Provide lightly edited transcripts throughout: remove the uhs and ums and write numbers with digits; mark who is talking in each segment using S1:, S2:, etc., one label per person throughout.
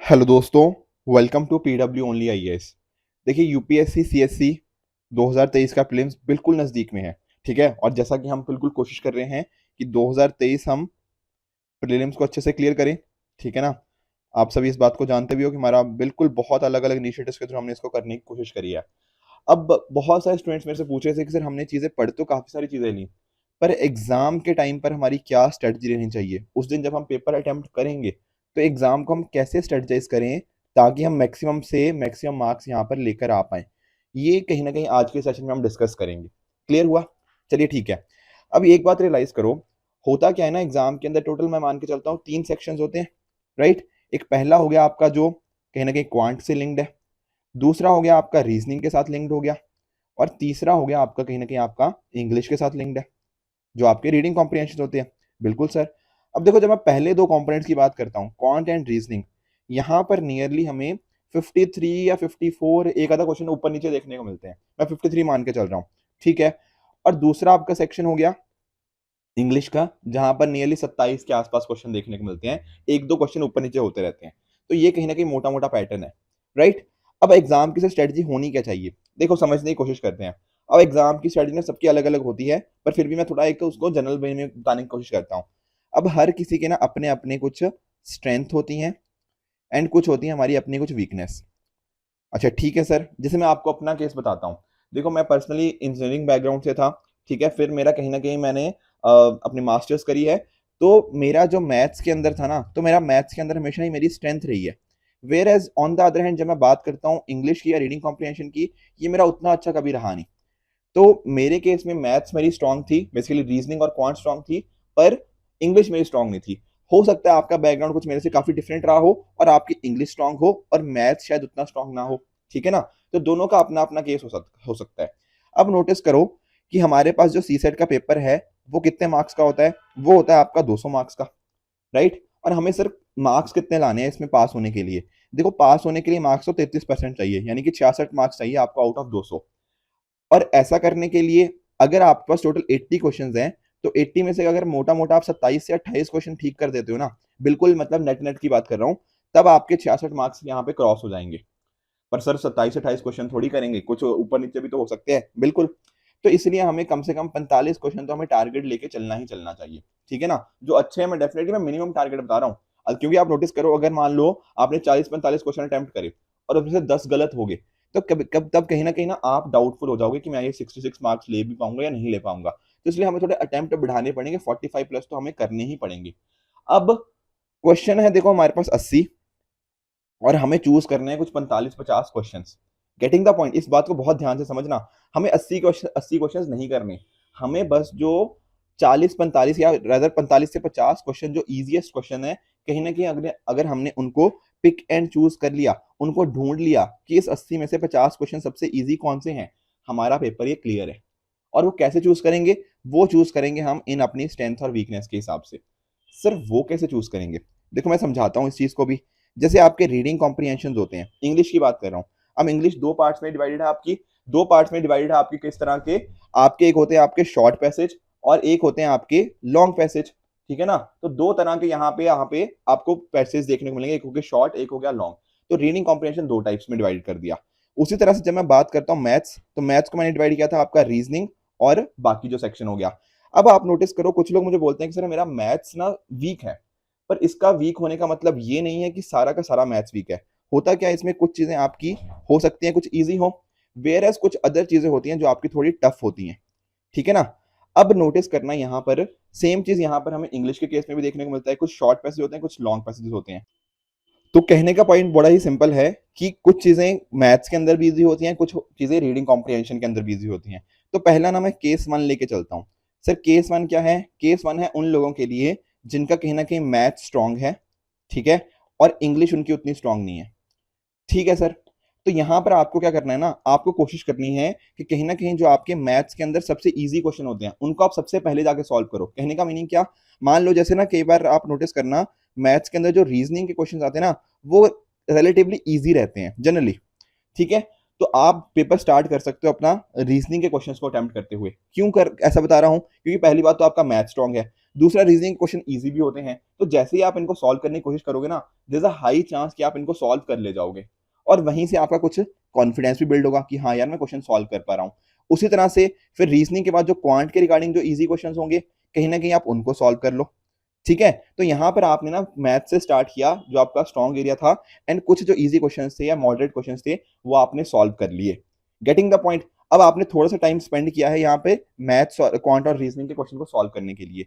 S1: Hello दोस्तों, welcome to PW only IAS. देखिए, UPSC CSE 2023 का प्रीलिम्स बिल्कुल नज़दीक में है। ठीक है, और जैसा कि हम बिल्कुल कोशिश कर रहे हैं कि 2023 हम प्रीलिम्स को अच्छे से क्लियर करें। ठीक है ना। आप सभी इस बात को जानते भी हो कि हमारा बिल्कुल बहुत अलग अलग इनिशिएटिव्स के थ्रू हमने इसको करने की कोशिश करी है। अब बहुत सारे स्टूडेंट्स मेरे से पूछ रहे थे कि सर, हमने चीज़ें पढ़ तो काफ़ी सारी चीज़ें ली, पर एग्जाम के टाइम पर हमारी क्या स्ट्रेटजी रहनी चाहिए। उस दिन जब हम पेपर अटेम्प्ट करेंगे तो एग्जाम को हम कैसे स्ट्रेटजाइज करें ताकि हम मैक्सिमम से मैक्सिमम मार्क्स यहाँ पर लेकर आ पाए। ये कहीं ना कहीं आज के सेशन में हम डिस्कस करेंगे। क्लियर हुआ? चलिए ठीक है। अब एक बात रियलाइज करो, होता क्या है ना, एग्जाम के अंदर टोटल मैं मान के चलता हूँ 3 सेक्शंस होते हैं। राइट। एक पहला हो गया आपका जो कहीं ना कहीं क्वांट से लिंक्ड है, दूसरा हो गया आपका रीजनिंग के साथ लिंक्ड हो गया, और तीसरा हो गया आपका कहीं ना कहीं आपका इंग्लिश के साथ लिंक्ड है, जो आपके रीडिंग कॉम्प्रिहेंशन होते हैं। बिल्कुल सर। अब देखो, जब मैं पहले दो कंपोनेंट्स की बात करता हूँ, क्वांट एंड रीजनिंग, यहाँ पर नियरली हमें 53 या 54 एक आधा क्वेश्चन ऊपर नीचे देखने को मिलते हैं। मैं 53 मान के चल रहा हूँ। ठीक है। और दूसरा आपका सेक्शन हो गया इंग्लिश का, जहां पर नियरली 27 के आसपास क्वेश्चन देखने को मिलते हैं। एक दो क्वेश्चन ऊपर नीचे होते रहते हैं। तो ये कहीं ना कहीं मोटा मोटा पैटर्न है। राइट। अब एग्जाम की स्ट्रेटजी होनी क्या चाहिए, देखो समझने की कोशिश करते हैं। अब एग्जाम की स्ट्रेटजी ना सबकी अलग अलग होती है, पर फिर भी मैं थोड़ा एक उसको जनरल वे में बताने की कोशिश करता हूँ। अब हर किसी के ना अपने अपने कुछ स्ट्रेंथ होती हैं, एंड कुछ होती है हमारी अपनी कुछ वीकनेस। अच्छा ठीक है सर, जैसे मैं आपको अपना केस बताता हूँ। देखो, मैं पर्सनली इंजीनियरिंग बैकग्राउंड से था। ठीक है, फिर मेरा कहीं ना कहीं मैंने अपनी मास्टर्स करी है। तो मेरा जो मैथ्स के अंदर था ना, तो मेरा मैथ्स के अंदर हमेशा ही मेरी स्ट्रेंथ रही है। Whereas on the other hand, जब मैं बात करता हूँ इंग्लिश की या रीडिंग कॉम्प्रिहेंशन की, ये मेरा उतना अच्छा कभी रहा नहीं। तो मेरे केस में मैथ्स मेरी स्ट्रांग थी, बेसिकली रीजनिंग और क्वांट स्ट्रांग थी, पर इंग्लिश मेरी स्ट्रांग नहीं थी। हो सकता है आपका बैकग्राउंड कुछ मेरे से काफी डिफरेंट रहा हो और आपकी इंग्लिश स्ट्रांग हो और मैथ्स शायद उतना स्ट्रांग ना हो। ठीक है ना। तो दोनों का अपना अपना केस हो सकता है। अब नोटिस करो कि हमारे पास जो सी सेट का पेपर है, वो कितने मार्क्स का होता है? वो होता है आपका 200 मार्क्स का। राइट। और हमें सिर्फ मार्क्स कितने लाने हैं इसमें पास होने के लिए? देखो, पास होने के लिए मार्क्स तो 33% चाहिए, यानी कि 66 मार्क्स चाहिए आपको आउट ऑफ 200। और ऐसा करने के लिए अगर आपके पास टोटल 80 क्वेश्चंस हैं, तो 80 में से अगर मोटा मोटा आप 27 से 28 क्वेश्चन ठीक कर देते हो ना, बिल्कुल मतलब नेट नेट की बात कर रहा हूँ, तब आपके 66 मार्क्स यहाँ पे क्रॉस हो जाएंगे। पर सर, 27 से 28 क्वेश्चन थोड़ी करेंगे, कुछ ऊपर नीचे भी तो हो सकते हैं। बिल्कुल। तो इसलिए हमें कम से कम 45 क्वेश्चन तो हमें टारगेट लेके चलना ही चलना चाहिए। ठीक है ना। जो अच्छे हैं, मैं डेफिनेटली मैं मिनिमम टारगेट बता रहा हूँ। क्योंकि आप नोटिस करो, अगर मान लो आपने 40-45 क्वेश्चन अटेम्प्ट करे और उसमें से 10 गलत हो गए, तो कब तब कहीं ना आप डाउटफुल हो जाओगे कि मैं ये 66 मार्क्स ले भी पाऊंगा या नहीं ले पाऊंगा। तो इसलिए हमें थोड़े अटेम्प्ट बढ़ाने पड़ेंगे, 45 प्लस तो हमें करने ही पड़ेंगे। अब क्वेश्चन है, देखो हमारे पास 80, और हमें चूज करने हैं कुछ 45-50 क्वेश्चंस। Getting the point? इस बात को बहुत ध्यान से समझना। हमें 80 क्वेश्चन नहीं करने। हमें बस जो 40-45 या रदर 45 से 50 क्वेश्चन जो इजीएस्ट क्वेश्चन है, कहीं ना कहीं अगर अगर हमने उनको पिक एंड चूज कर लिया, उनको ढूंढ लिया कि इस 80 में से 50 क्वेश्चन सबसे इजी कौन से हैं, हमारा पेपर ये क्लियर है। और वो कैसे चूज करेंगे? वो चूज करेंगे हम इन अपनी स्ट्रेंथ और वीकनेस के हिसाब से। सर, वो कैसे चूज करेंगे? देखो, मैं समझाता हूँ इस चीज को भी। जैसे आपके रीडिंग कॉम्प्रिहेंशन होते हैं, इंग्लिश की बात कर रहा हूँ। अब इंग्लिश दो पार्ट्स में डिवाइडेड है आपकी। दो पार्ट्स में डिवाइडेड है आपकी किस तरह के? आपके एक होते हैं आपके शॉर्ट पैसेज, और एक होते हैं आपके लॉन्ग पैसेज। ठीक है ना। तो दो तरह के यहाँ पे आपको पैसेज देखने को मिलेंगे, एक हो गया शॉर्ट, एक हो गया लॉन्ग। तो रीडिंग कॉम्प्रिहेंशन दो टाइप्स में डिवाइड कर दिया। उसी तरह से जब मैं बात करता हूँ मैथ्स, तो मैथ्स को मैंने डिवाइड किया था आपका रीजनिंग और बाकी जो सेक्शन हो गया। अब आप नोटिस करो, कुछ लोग मुझे बोलते हैं कि सर मेरा मैथ्स ना वीक है। पर इसका वीक होने का मतलब ये नहीं है कि सारा का सारा मैथ्स वीक है। होता क्या है, इसमें कुछ चीजें आपकी हो सकती हैं कुछ इजी हो, वेयर एज कुछ अदर चीजें होती हैं जो आपकी थोड़ी टफ होती हैं। ठीक है ना। अब नोटिस करना यहाँ पर, सेम चीज यहाँ पर हमें इंग्लिश के केस में भी देखने को मिलता है। कुछ शॉर्ट पैसेज होते हैं, कुछ लॉन्ग पैसेज होते हैं। तो कहने का पॉइंट बड़ा ही सिंपल है कि कुछ चीजें मैथ्स के अंदर भी इजी होती हैं, कुछ चीजें रीडिंग कॉम्प्रिहेंशन के अंदर भी इजी होती हैं। तो पहला ना मैं केस वन लेके चलता हूँ। सर, केस वन क्या है? केस वन है उन लोगों के लिए जिनका कहीं ना कहीं मैथ स्ट्रांग है। ठीक है। और इंग्लिश उनकी उतनी स्ट्रांग नहीं है। ठीक है सर। तो यहां पर आपको क्या करना है ना, आपको कोशिश करनी है कि कहीं ना कहीं जो आपके मैथ्स के अंदर सबसे इजी क्वेश्चन होते हैं, उनको आप सबसे पहले जाके सॉल्व करो। कहने का मीनिंग क्या? मान लो जैसे ना, कई बार आप नोटिस करना, मैथ्स के अंदर जो रीजनिंग के क्वेश्चन आते हैं ना, वो रिलेटिवली इजी रहते हैं जनरली। ठीक है। तो आप पेपर स्टार्ट कर सकते हो अपना रीजनिंग के क्वेश्चंस को अटेम्प्ट करते हुए। क्यों कर ऐसा बता रहा हूं? क्योंकि पहली बात तो आपका मैथ स्ट्रांग है। दूसरा, रीजनिंग क्वेश्चन इजी भी होते हैं, तो जैसे ही आप इनको सॉल्व करने की कोशिश करोगे ना, there is a high chance कि आप इनको सॉल्व कर ले जाओगे, और वहीं से आपका कुछ कॉन्फिडेंस भी बिल्ड होगा कि हाँ यार मैं क्वेश्चन सॉल्व कर पा रहा हूँ। उसी तरह से फिर रीजनिंग के बाद जो क्वांट के रिगार्डिंग जो इजी क्वेश्चन होंगे, कहीं ना कहीं आप उनको सॉल्व कर लो। ठीक है, तो यहाँ पर आपने ना मैथ से स्टार्ट किया जो आपका स्ट्रॉन्ग एरिया था, एंड कुछ जो इजी क्वेश्चन थे या मॉडरेट क्वेश्चन थे वो आपने सॉल्व कर लिए। Getting the point. अब आपने थोड़ा सा टाइम स्पेंड किया है यहाँ पे मैथ्स और क्वांट और रीजनिंग के क्वेश्चन को सॉल्व करने के लिए।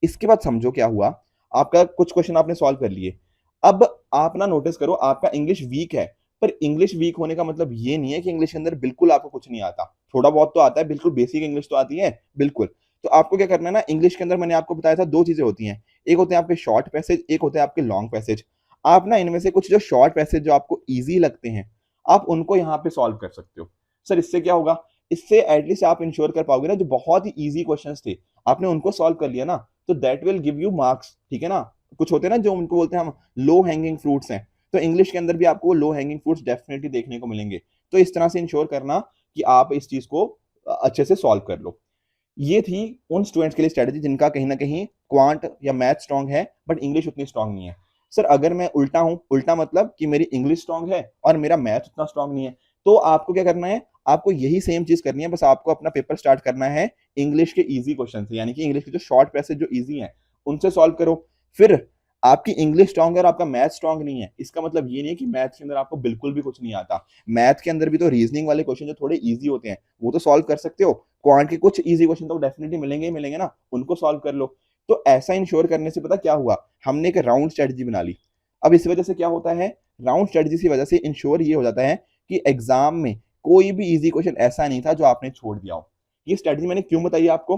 S1: इसके बाद समझो क्या हुआ, आपका कुछ क्वेश्चन आपने सॉल्व कर लिए। अब आप ना नोटिस करो, आपका इंग्लिश वीक है, पर इंग्लिश वीक होने का मतलब ये नहीं है कि इंग्लिश के अंदर बिल्कुल आपको कुछ नहीं आता। थोड़ा बहुत तो आता है, बिल्कुल बेसिक इंग्लिश तो आती है बिल्कुल। तो आपको क्या करना है ना, इंग्लिश के अंदर मैंने आपको बताया था दो चीजें होती हैं, एक होते हैं आपके शॉर्ट पैसेज, एक होते हैं आपके लॉन्ग पैसेज। आप ना इनमें से कुछ जो शॉर्ट पैसेज जो आपको इजी लगते हैं, आप उनको यहाँ पे सॉल्व कर सकते हो। सर इससे क्या होगा, इससे एटलीस्ट आप इंश्योर कर पाओगे ना, जो बहुत ही इजी क्वेश्चंस थे आपने उनको सॉल्व कर लिया ना, तो that will give you marks. ठीक है ना, कुछ होते हैं ना जो उनको बोलते हैं हम लो हैंगिंग फ्रूट्स हैं, तो इंग्लिश के अंदर भी आपको लो हैंगिंग फ्रूट्स डेफिनेटली देखने को मिलेंगे। तो इस तरह से इंश्योर करना कि आप इस चीज को अच्छे से सॉल्व कर लो। ये थी उन स्टूडेंट्स के लिए स्ट्रेटेजी जिनका कहीं ना कहीं क्वांट या मैथ स्ट्रांग है बट इंग्लिश उतनी स्ट्रांग नहीं है। सर अगर मैं उल्टा हूं, उल्टा मतलब कि मेरी इंग्लिश स्ट्रांग है और मेरा मैथ उतना स्ट्रांग नहीं है, तो आपको क्या करना है, आपको यही सेम चीज करनी है, बस आपको अपना पेपर स्टार्ट करना है इंग्लिश के इजी क्वेश्चन से, यानी कि इंग्लिश के जो शॉर्ट पैसेज जो इजी हैं उनसे सॉल्व करो। फिर आपकी इंग्लिश स्ट्रांग है और आपका मैथ स्ट्रांग नहीं है, इसका मतलब ये नहीं है कि मैथ के अंदर आपको बिल्कुल भी कुछ नहीं आता। मैथ के अंदर भी तो रीजनिंग वाले क्वेश्चन जो थोड़े इजी होते हैं वो तो सॉल्व कर सकते हो, क्वांट के कुछ इजी क्वेश्चन तो डेफिनेटली मिलेंगे ही मिलेंगे ना, उनको सॉल्व कर लो। तो ऐसा इंश्योर करने से पता क्या हुआ, हमने एक राउंड स्ट्रेटजी बना ली। अब इस वजह से क्या होता है, राउंड स्ट्रेटजी की वजह से इंश्योर ये हो जाता है कि एग्जाम में कोई भी इजी क्वेश्चन ऐसा नहीं था जो आपने छोड़ दिया हो। ये स्ट्रेटजी मैंने क्यों बताई आपको,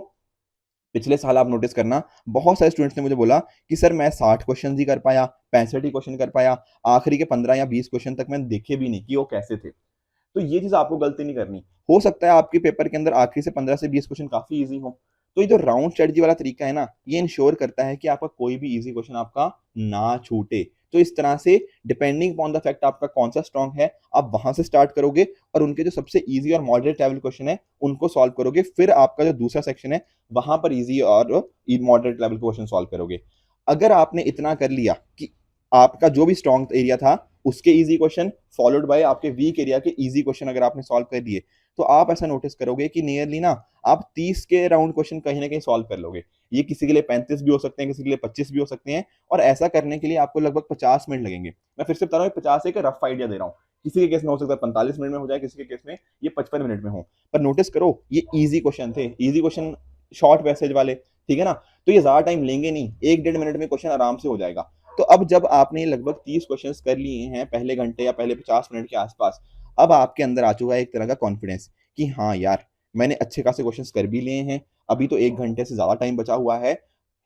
S1: पिछले साल आप नोटिस करना, बहुत सारे स्टूडेंट्स ने मुझे बोला कि सर मैं 60 क्वेश्चन ही कर पाया, 65 ही क्वेश्चन कर पाया, आखिरी के 15 या 20 क्वेश्चन तक मैंने देखे भी नहीं कि वो कैसे थे। तो ये चीज आपको गलती नहीं करनी। हो सकता है आपके पेपर के अंदर आखिरी से 15 से 20 क्वेश्चन काफी इजी हो, तो ये जो राउंड स्ट्रेटजी वाला तरीका है ना, ये इंश्योर करता है कि आपका कोई भी इजी क्वेश्चन आपका ना छूटे। तो इस तरह से डिपेंडिंग अपॉन द फैक्ट आपका कौन सा स्ट्रॉन्ग है, आप वहां से स्टार्ट करोगे और उनके जो सबसे इजी और मॉडरेट लेवल क्वेश्चन है उनको सॉल्व करोगे, फिर आपका जो दूसरा सेक्शन है वहां पर इजी और मॉडरेट लेवल क्वेश्चन सॉल्व करोगे। अगर आपने इतना कर लिया कि आपका जो भी स्ट्रॉन्ग एरिया था उसके इजी क्वेश्चन फॉलोड बाय आपके वीक एरिया के इजी क्वेश्चन अगर आपने सॉल्व कर दिए, तो आप ऐसा नोटिस करोगे कि नियरली ना आप 30 के राउंड क्वेश्चन कहीं ना कहीं सॉल्व कर लोगे। ये किसी के लिए 35 भी हो सकते हैं, किसी के लिए 25 भी हो सकते हैं, और ऐसा करने के लिए आपको लगभग 50 मिनट लगेंगे। मैं फिर से बता रहा हूँ, 50 एक रफ आइडिया दे रहा हूँ, किसी के केस में हो सकता है 45 मिनट में हो जाए, किसी के केस में ये 55 मिनट में हो। पर नोटिस करो ये इजी क्वेश्चन थे, इजी क्वेश्चन शॉर्ट पैसेज वाले, ठीक है ना, तो ये ज्यादा टाइम लेंगे नहीं, 1-1.5 मिनट में क्वेश्चन आराम से हो जाएगा। तो अब जब आपने लगभग 30 क्वेश्चंस कर लिए हैं पहले घंटे या पहले 50 मिनट के आसपास, अब आपके अंदर आ चुका है एक तरह का कॉन्फिडेंस कि हाँ यार मैंने अच्छे खासे क्वेश्चंस कर भी लिए हैं, अभी तो 1 घंटे से ज्यादा टाइम बचा हुआ है।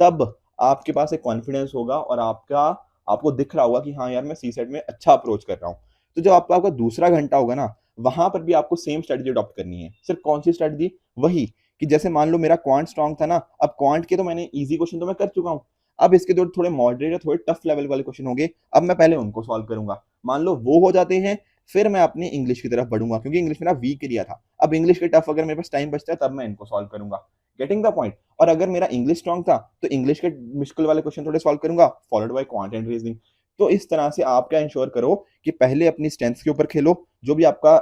S1: तब आपके पास एक कॉन्फिडेंस होगा और आपको दिख रहा होगा कि हाँ यार मैं सी सेट में अच्छा अप्रोच कर रहा हूँ। तो जब आपका दूसरा घंटा होगा ना, वहां पर भी आपको सेम स्ट्रेटजी अडॉप्ट करनी है। सिर्फ कौन सी स्ट्रेटजी, वही कि जैसे मान लो मेरा क्वांट स्ट्रांग था ना, अब क्वांट के तो मैंने इजी क्वेश्चन तो मैं कर चुका हूँ, अब इसके जो थोड़े मॉडरेट या थोड़े टफ लेवल वाले क्वेश्चन होंगे, अब मैं पहले उनको सॉल्व करूंगा। मान लो वो हो जाते हैं, फिर मैं अपनी इंग्लिश की तरफ बढ़ूंगा, क्योंकि इंग्लिश मेरा वीक एरिया था। अब इंग्लिश के टफ अगर मेरे पास टाइम बचता है तब मैं इनको सॉल्व करूंगा। Getting the point. और अगर मेरा इंग्लिश स्ट्रॉन्ग था तो इंग्लिश के मुश्किल वाले क्वेश्चन थोड़े सॉल्व करूंगा, followed by quant and reasoning. तो इस तरह से आप क्या इंश्योर करो कि पहले अपनी स्ट्रेंथ्स के ऊपर खेलो, जो भी आपका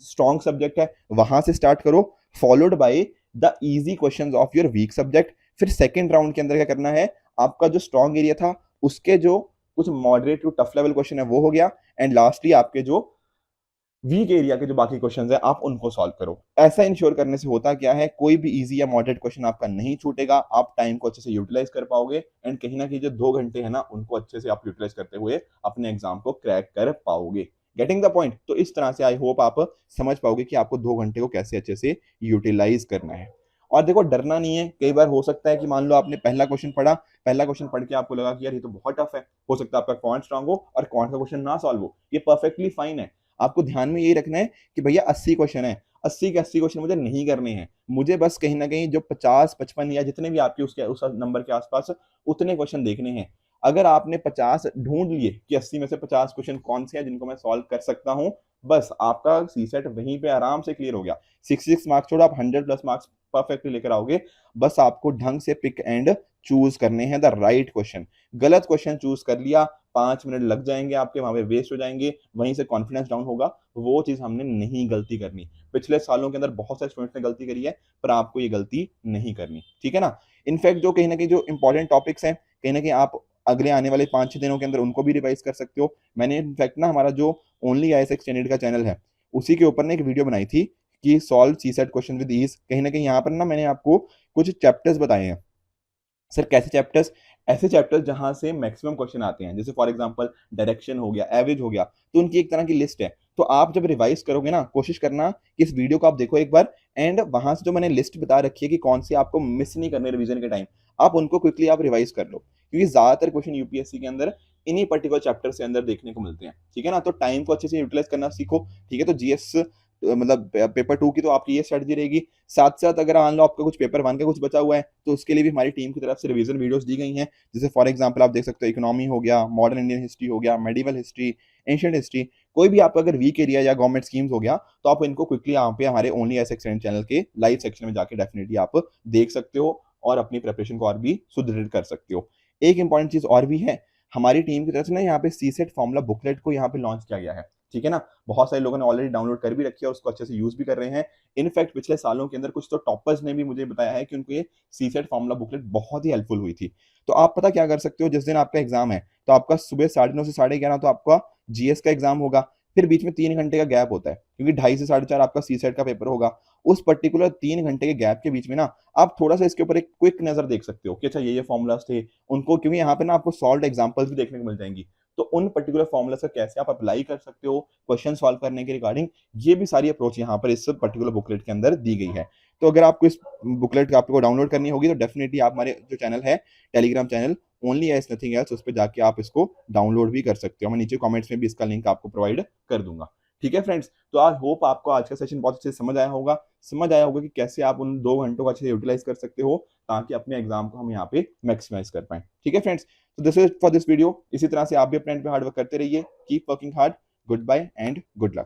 S1: स्ट्रॉन्ग सब्जेक्ट है वहां से स्टार्ट करो, followed by the easy questions of your weak subject. फिर सेकंड राउंड के अंदर क्या करना है, आपका जो स्ट्रॉन्ग एरिया था उसके जो कुछ moderate to tough level question है वो हो गया, एंड लास्टली आपके जो वीक एरिया के जो बाकी क्वेश्चंस है आप उनको सॉल्व करो। ऐसा इंश्योर करने से होता क्या है, कोई भी इजी या मॉडरेट क्वेश्चन आपका नहीं छूटेगा, आप टाइम को अच्छे से यूटिलाइज कर पाओगे, एंड कहीं ना कहीं जो 2 घंटे है ना उनको अच्छे से आप यूटिलाइज करते हुए अपने एग्जाम को क्रैक कर पाओगे। Getting the point. तो इस तरह से आई होप आप समझ पाओगे कि आपको 2 घंटे को कैसे अच्छे से यूटिलाइज करना है। और देखो डरना नहीं है, कई बार हो सकता है कि मान लो आपने पहला क्वेश्चन पढ़ा, पहला क्वेश्चन पढ़ के आपको लगा कि यार ये तो बहुत टफ है, हो सकता है आपका क्वांट स्ट्रांग हो और क्वांट का क्वेश्चन ना सॉल्व हो, ये परफेक्टली फाइन है। आपको ध्यान में यही रखना है कि भैया 80 क्वेश्चन है, 80 के 80 क्वेश्चन मुझे नहीं करने हैं, मुझे बस कहीं ना कहीं जो 50-55 या जितने भी आपके उसके उस नंबर के आसपास उतने क्वेश्चन देखने हैं। अगर आपने 50 ढूंढ लिए कि 80 में से 50 क्वेश्चन कौन से हैं जिनको मैं सॉल्व कर सकता हूं, बस आपका सी सेट वहीं पे आराम से क्लियर हो गया। 66 मार्क्स छोड़ो, आप 100+ मार्क्स परफेक्टली लेकर आओगे। बस आपको ढंग से पिक एंड चूज करने हैं द राइट क्वेश्चन। गलत क्वेश्चन चूज कर लिया, 5 मिनट लग जाएंगे आपके, वहां पे वेस्ट हो जाएंगे, वहीं से कॉन्फिडेंस डाउन होगा। वो चीज हमने नहीं गलती करनी। पिछले सालों के अंदर बहुत सारे स्टूडेंट्स ने गलती करी है, पर आपको ये गलती नहीं करनी, ठीक है ना। इनफैक्ट जो कहीं ना कहीं जो इंपॉर्टेंट टॉपिक्स हैं, कहीं ना कहीं आप अगले आने वाले 5-6 दिनों के अंदर उनको भी रिवाइज कर सकते हो। मैंने इनफैक्ट ना हमारा जो ओनली आईएएस एक्सटेंडेड का चैनल है, उसी के ऊपर ना एक वीडियो बनाई थी कि solve CSAT question with ease. कहीं ना कहीं यहाँ पर ना मैंने आपको कुछ चैप्टर्स बताए हैं। सर कैसे चैप्टर्स? ऐसे चैप्टर्स जहां से मैक्सिमम क्वेश्चन आते हैं, जैसे फॉर एग्जांपल डायरेक्शन हो गया, एवरेज हो गया, तो उनकी एक तरह की लिस्ट है। तो आप जब रिवाइज करोगे ना, कोशिश करना कि इस वीडियो को आप देखो एक बार, एंड वहां से जो मैंने लिस्ट बता रखी है कि कौन सी आपको मिस नहीं करने रिवीजन के टाइम, आप उनको क्विकली आप रिवाइज कर लो, क्योंकि ज्यादातर क्वेश्चन यूपीएससी के अंदर इन्हीं पर्टिकुलर चैप्टर से अंदर देखने को मिलते हैं, ठीक है ना। तो टाइम को अच्छे से यूटिलाइज करना सीखो, ठीक है। तो जीएस मतलब पेपर 2 की तो आपकी ये स्ट्रेटजी रहेगी। साथ साथ अगर मान लो आपका कुछ पेपर 1 का कुछ बचा हुआ है, तो उसके लिए भी हमारी टीम की तरफ से रिवीजन वीडियोस दी गई हैं। जैसे फॉर एग्जांपल आप देख सकते हो इकोनॉमी हो गया, मॉडर्न इंडियन हिस्ट्री हो गया, मेडिवल हिस्ट्री, एंशिएंट हिस्ट्री, कोई भी आपका अगर वीक एरिया या गवर्नमेंट स्कीम्स हो गया, तो आप इनको क्विकली यहाँ पे हमारे ओनली एस एक्सटेंड चैनल के लाइव सेक्शन में जाके डेफिनेटली आप देख सकते हो और अपनी प्रिपरेशन को और भी सुदृढ़ कर सकते हो। एक इंपॉर्टेंट चीज और भी है, हमारी टीम की तरफ से ना यहाँ पे सीसेट फॉर्मूला बुकलेट को यहाँ पे लॉन्च किया गया है, ठीक है ना। बहुत सारे लोगों ने ऑलरेडी डाउनलोड कर भी रखी है और उसको अच्छे से यूज भी कर रहे हैं। इनफैक्ट पिछले सालों के अंदर कुछ तो टॉपर्स ने भी मुझे बताया है कि उनको ये सीसेट फॉर्मूला बुकलेट बहुत ही हेल्पफुल हुई थी। तो आप पता क्या कर सकते हो, जिस दिन आपका एग्जाम है, तो आपका सुबह 9:30 से 11:30 तो आपका जीएस का एग्जाम होगा, फिर बीच में 3 घंटे का गैप होता है, क्योंकि 2:30 से 4:30 आपका सीसेट का पेपर होगा। उस पर्टिकुलर 3 घंटे के गैप के बीच में ना आप थोड़ा सा इसके ऊपर एक क्विक नजर देख सकते हो कि अच्छा ये फॉर्मुलाज थे उनको, क्योंकि यहाँ पे ना आपको सॉल्व एग्जांपल्स भी देखने को मिल जाएंगी। तो उन पर्टिकुलर फॉर्मुलाज का कैसे आप अप्लाई कर सकते हो क्वेश्चन सॉल्व करने के रिगार्डिंग, ये भी सारी अप्रोच यहाँ पर इस पर्टिकुलर बुकलेट के अंदर दी गई है। तो अगर आपको इस बुकलेट आपको डाउनलोड करनी होगी, तो डेफिनेटली आप हमारे जो चैनल है Telegram channel only as nothing else, उस पर जाके आप इसको डाउनलोड भी कर सकते हो। मैं नीचे कमेंट्स में भी इसका लिंक आपको प्रोवाइड कर दूंगा, ठीक है फ्रेंड्स। तो आई होप आपको आज का सेशन बहुत अच्छे से समझ आया होगा कि कैसे आप उन 2 घंटों को अच्छे से यूटिलाइज कर सकते हो, ताकि अपने एग्जाम को हम यहाँ पे मैक्सिमाइज कर पाए, ठीक है फ्रेंड्स। तो this is for this video. इसी तरह से आप भी अपने एंड पे हार्ड वर्क करते रहिए। Keep working hard. Goodbye and good luck.